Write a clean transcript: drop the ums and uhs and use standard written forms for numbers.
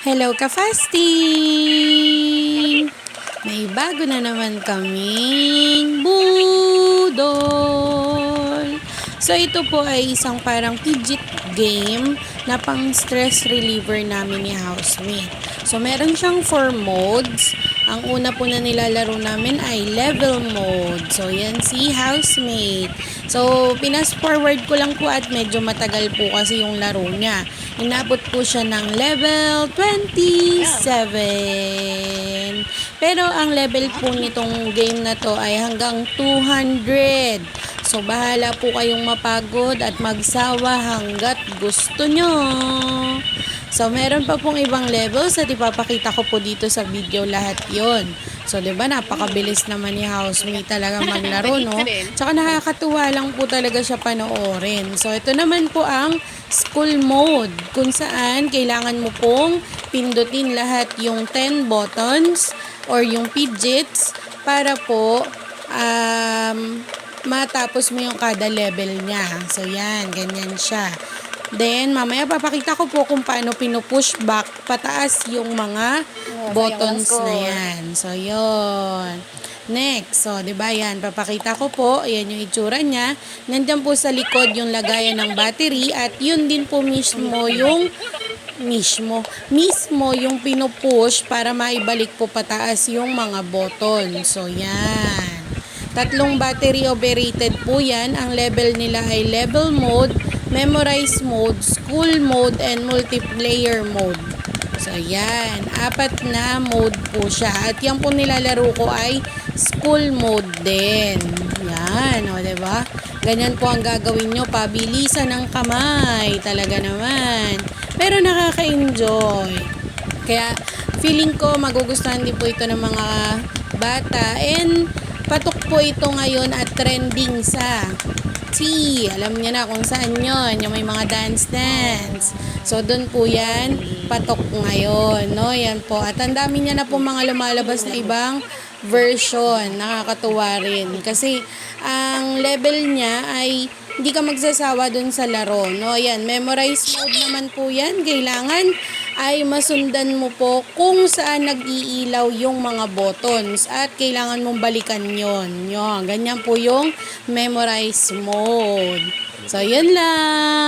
Hello ka-fasting! May bago na naman kaming budol. So ito po ay isang parang fidget game na pang stress reliever namin ni housemate. So meron siyang 4 modes. Ang una po na nilalaro namin ay level mode. So yan si housemate. So pinas forward ko lang po at medyo matagal po kasi yung laro niya. Inabot po siya ng level 27. Pero ang level po nitong game na to ay hanggang 200. So bahala po kayong mapagod at magsawa hanggat gusto nyo. So meron pa pong ibang levels at ipapakita ko po dito sa video lahat yon. So 'di ba napakabilis naman ni housemate talaga maglaro, no? Tsaka nakakatuwa lang po talaga siya panoorin. So ito naman po ang school mode kung saan kailangan mo pong pindutin lahat yung 10 buttons or yung fidgets para po matapos mo yung kada level niya. So yan, ganyan siya. Then, mamaya papakita ko po kung paano pinupush back pataas yung mga buttons na yan. So, yun. Next. So, diba yan? Papakita ko po. Ayan yung itsura niya. Nandiyan po sa likod yung lagayan ng battery at yun din po mismo yung pinupush para maibalik po pataas yung mga button. So, yan. 3 battery operated po yan. Ang level nila ay level mode, memorize mode, school mode, and multiplayer mode. So, yan. 4 na mode po siya. At yan po nilalaro ko ay school mode din. Yan. O, diba? Ganyan po ang gagawin nyo. Pabilisan ng kamay. Talaga naman. Pero nakaka-enjoy. Kaya, feeling ko magugustuhan din po ito ng mga bata. And, patok po ito ngayon at trending sa alam niya na kung saan yon, yung may mga dance. So doon po yan patok ngayon, no? Yan po. At ang dami niya na po mga lumalabas na ibang version. Nakakatuwa rin kasi ang level niya ay hindi ka magsasawa dun sa laro, no? Yan, memorize mode naman po yan. Kailangan ay masundan mo po kung saan nag-iilaw yung mga buttons at kailangan mong balikan yon. Ganyan po yung memorize mode. So, yan lang.